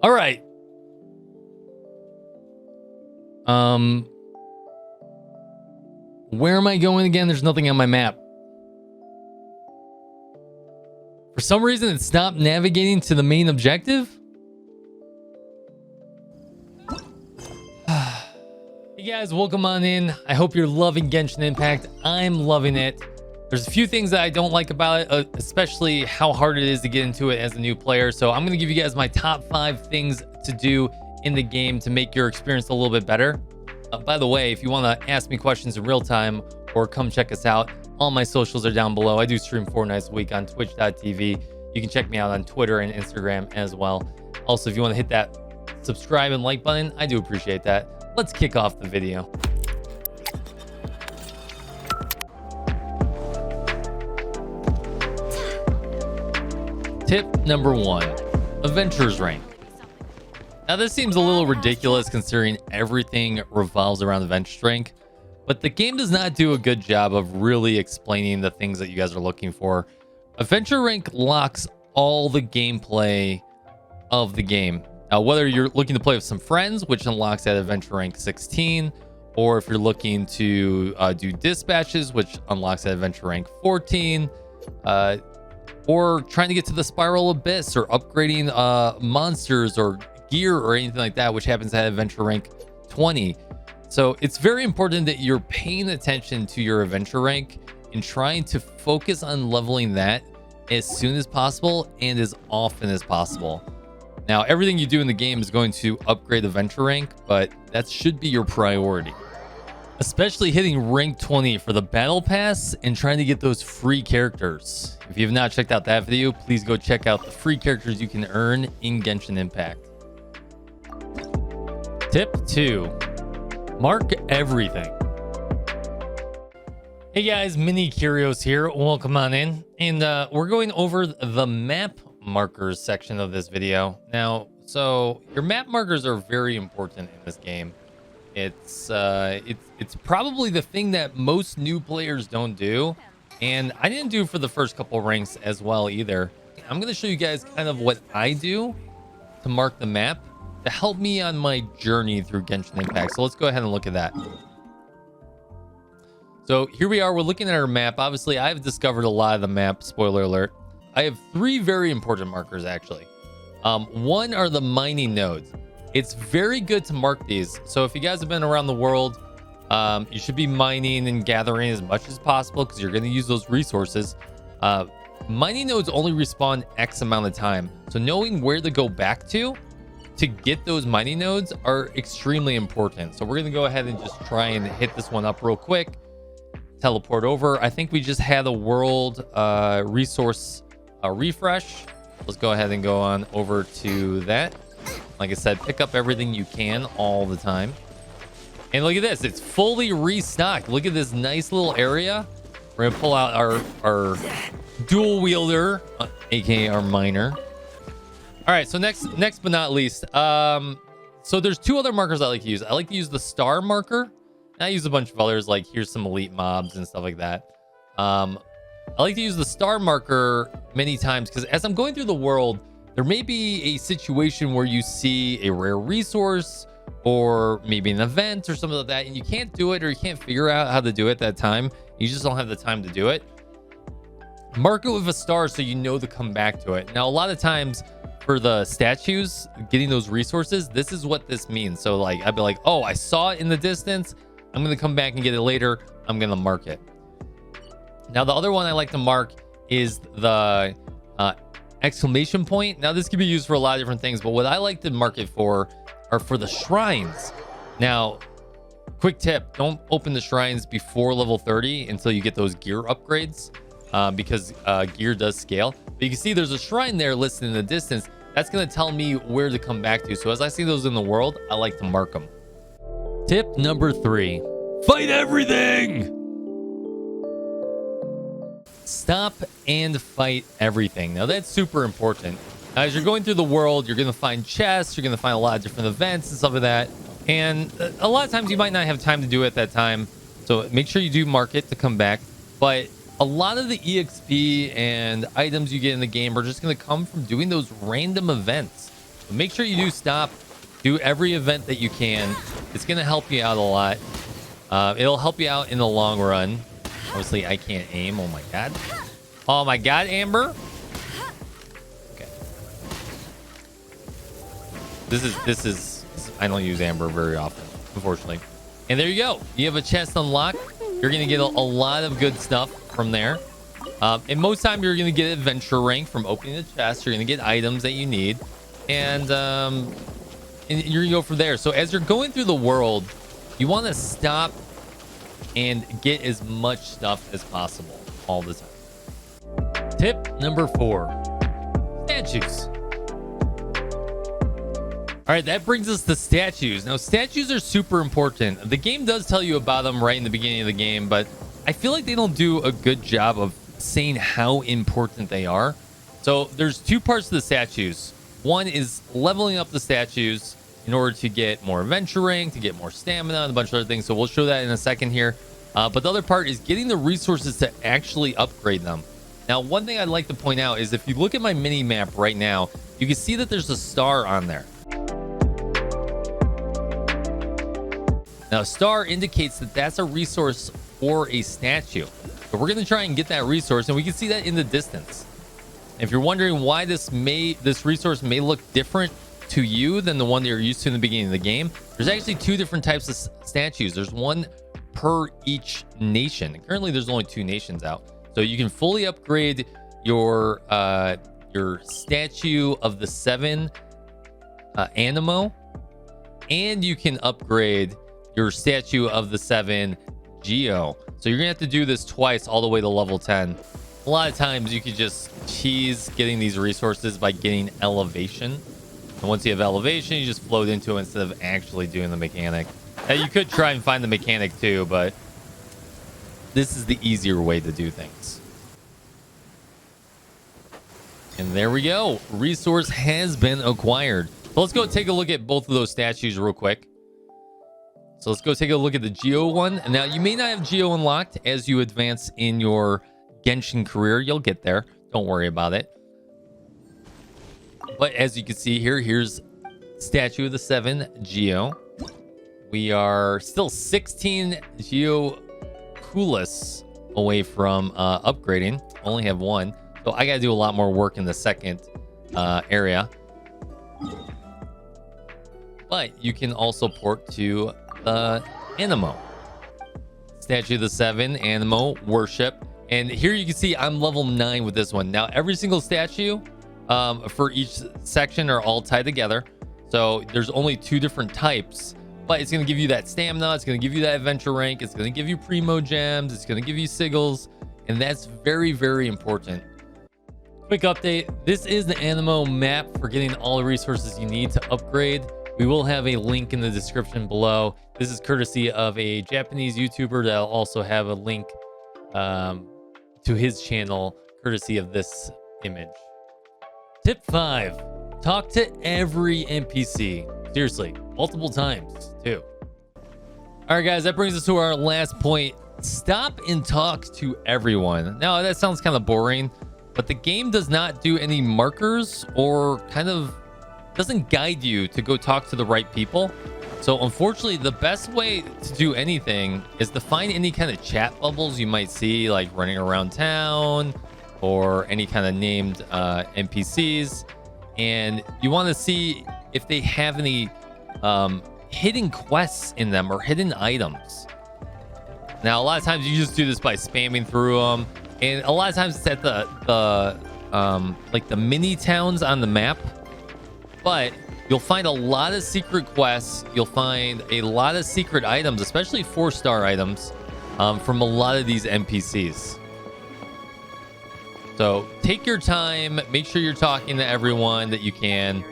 All right. Where am I going again? There's nothing on my map. For some reason, it stopped navigating to the main objective. Hey guys, welcome on in. I hope you're loving Genshin Impact. I'm loving it. There's a few things that I don't like about it, especially how hard it is to get into it as a new player. So I'm going to give you guys my top 5 things to do in the game to make your experience a little bit better. By the way, if you want to ask me questions in real time or come check us out, all my socials are down below. I do stream 4 nights a week on twitch.tv. You can check me out on Twitter and Instagram as well. Also, if you want to hit that subscribe and like button, I do appreciate that. Let's kick off the video. Tip number 1, Adventurers rank. Now this seems a little ridiculous considering everything revolves around Adventurers rank, but the game does not do a good job of really explaining the things that you guys are looking for. Adventure rank locks all the gameplay of the game. Now, whether you're looking to play with some friends, which unlocks at adventure rank 16, or if you're looking to do dispatches, which unlocks at adventure rank 14, or trying to get to the spiral abyss or upgrading monsters or gear or anything like that, which happens at adventure rank 20. So it's very important that you're paying attention to your adventure rank and trying to focus on leveling that as soon as possible and as often as possible. Now, everything you do in the game is going to upgrade adventure rank, but that should be your priority. Especially hitting rank 20 for the battle pass and trying to get those free characters. If you have not checked out that video, please go check out the free characters you can earn in Genshin Impact. Tip 2, mark everything. Hey guys, Mini Kyrios here. Welcome on in. And we're going over the map markers section of this video. Now, so your map markers are very important in this game. It's probably the thing that most new players don't do, and I didn't do for the first couple ranks as well either. I'm going to show you guys kind of what I do to mark the map to help me on my journey through Genshin Impact. So let's go ahead and look at that. So here we are, we're looking at our map. Obviously, I've discovered a lot of the map, spoiler alert. I have 3 very important markers actually. One are the mining nodes. It's very good to mark these. So if you guys have been around the world, you should be mining and gathering as much as possible because you're going to use those resources. Mining nodes only respawn X amount of time. So knowing where to go back to get those mining nodes are extremely important. So we're going to go ahead and just try and hit this one up real quick. Teleport over. I think we just had a world resource refresh. Let's go ahead and go on over to that. Like I said, pick up everything you can all the time. And look at this, it's fully restocked. Look at this nice little area. We're gonna pull out our dual wielder, aka our miner. All right, so next but not least, so there's 2 other markers I like to use. I like to use the star marker. I use a bunch of others, like here's some elite mobs and stuff like that. I like to use the star marker many times because as I'm going through the world, there may be a situation where you see a rare resource or maybe an event or something like that, and you can't do it or you can't figure out how to do it at that time. You just don't have the time to do it. Mark it with a star so you know to come back to it. Now, a lot of times for the statues, getting those resources, this is what this means. So like, I'd be like, oh, I saw it in the distance. I'm going to come back and get it later. I'm going to mark it. Now, the other one I like to mark is the exclamation point. Now, this can be used for a lot of different things, but what I like to mark it for are for the shrines. Now, quick tip, don't open the shrines before level 30 until you get those gear upgrades, because gear does scale. But you can see there's a shrine there listed in the distance. That's going to tell me where to come back to. So as I see those in the world, I like to mark them. Tip number 3, fight everything. Stop and fight everything. Now that's super important. As you're going through the world, you're going to find chests, you're going to find a lot of different events and stuff like that. And a lot of times you might not have time to do it at that time. So make sure you do mark it to come back. But a lot of the EXP and items you get in the game are just going to come from doing those random events. But make sure you do stop, do every event that you can. It's going to help you out a lot. It'll help you out in the long run. Obviously, I can't aim. Oh my god. Oh my god, Amber. Okay. This is I don't use Amber very often, unfortunately. And there you go. You have a chest unlocked. You're going to get a lot of good stuff from there. And most time you're going to get adventure rank from opening the chest. You're going to get items that you need. And you're going to go from there. So as you're going through the world, you want to stop and get as much stuff as possible all the time. Tip number 4. Statues. All right, that brings us to statues. Now, statues are super important. The game does tell you about them right in the beginning of the game, but I feel like they don't do a good job of saying how important they are. So there's 2 parts to the statues. One is leveling up the statues in order to get more adventure rank, to get more stamina, and a bunch of other things. So we'll show that in a second here. But the other part is getting the resources to actually upgrade them. Now, one thing I'd like to point out is if you look at my mini map right now, you can see that there's a star on there. Now, a star indicates that that's a resource for a statue. So we're going to try and get that resource, and we can see that in the distance. If you're wondering why this resource may look different to you than the one that you're used to in the beginning of the game, there's actually 2 different types of statues. There's one per each nation. Currently, there's only 2 nations out. So you can fully upgrade your statue of the 7 Animo, and you can upgrade your statue of the 7 Geo. So you're gonna have to do this twice all the way to level 10. A lot of times you could just cheese getting these resources by getting elevation. And once you have elevation, you just float into it instead of actually doing the mechanic. Now, you could try and find the mechanic too, but this is the easier way to do things. And there we go. Resource has been acquired. So let's go take a look at both of those statues real quick. So let's go take a look at the Geo one. And now you may not have Geo unlocked as you advance in your Genshin career. You'll get there. Don't worry about it. But as you can see here, here's statue of the 7 Geo. We are still 16 Geo Coolus away from upgrading. Only have 1. So I got to do a lot more work in the second area. But you can also port to the Animo. Statue of the 7 Animo worship. And here you can see I'm level 9 with this one. Now, every single statue for each section are all tied together. So there's only 2 different types. But it's going to give you that stamina. It's going to give you that adventure rank. It's going to give you primo gems. It's going to give you sigils. And that's very, very important. Quick update. This is the Animo map for getting all the resources you need to upgrade. We will have a link in the description below. This is courtesy of a Japanese YouTuber that'll also have a link to his channel, courtesy of this image. Tip 5. Talk to every NPC. Seriously, multiple times too. All right, guys, that brings us to our last point. Stop and talk to everyone. Now, that sounds kind of boring, but the game does not do any markers or kind of doesn't guide you to go talk to the right people. So unfortunately, the best way to do anything is to find any kind of chat bubbles you might see, like running around town or any kind of named NPCs. And you want to see if they have any hidden quests in them or hidden items. Now, a lot of times you just do this by spamming through them. And a lot of times it's at the mini towns on the map. But you'll find a lot of secret quests. You'll find a lot of secret items, especially 4-star items, from a lot of these NPCs. So take your time. Make sure you're talking to everyone that you can.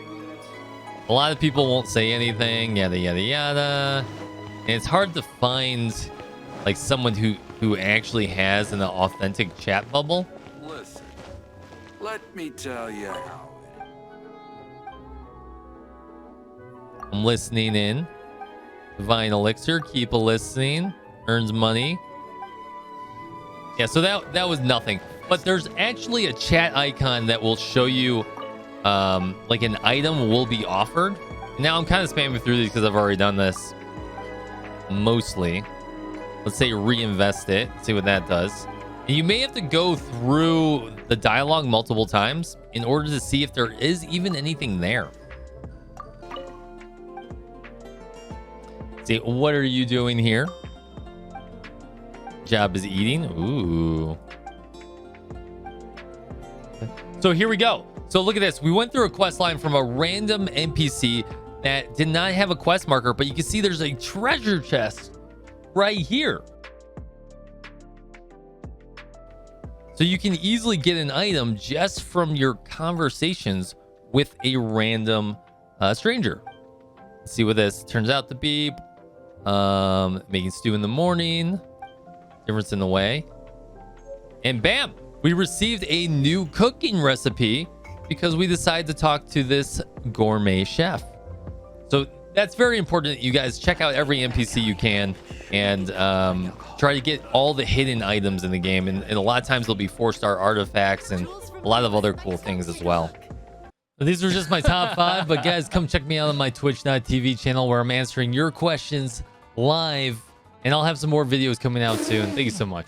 A lot of people won't say anything, yada, yada, yada. And it's hard to find like someone who actually has an authentic chat bubble. Listen, let me tell you how. I'm listening in. Divine Elixir, keep a listening. Earns money. Yeah, so that was nothing. But there's actually a chat icon that will show you like an item will be offered. Now I'm kind of spamming through these because I've already done this mostly. Let's say reinvest it, see what that does. And you may have to go through the dialogue multiple times in order to see if there is even anything there. See, what are you doing here? Job is eating. Ooh. So here we go. So look at this. We went through a quest line from a random NPC that did not have a quest marker, but you can see there's a treasure chest right here. So you can easily get an item just from your conversations with a random stranger. Let's see what this turns out to be. Making stew in the morning. Difference in the way. And bam! We received a new cooking recipe because we decided to talk to this gourmet chef. So that's very important that you guys check out every NPC you can and try to get all the hidden items in the game. And a lot of times there'll be 4-star artifacts and a lot of other cool things as well. So these were just my top 5, but guys, come check me out on my twitch.tv channel where I'm answering your questions live, and I'll have some more videos coming out soon. Thank you so much.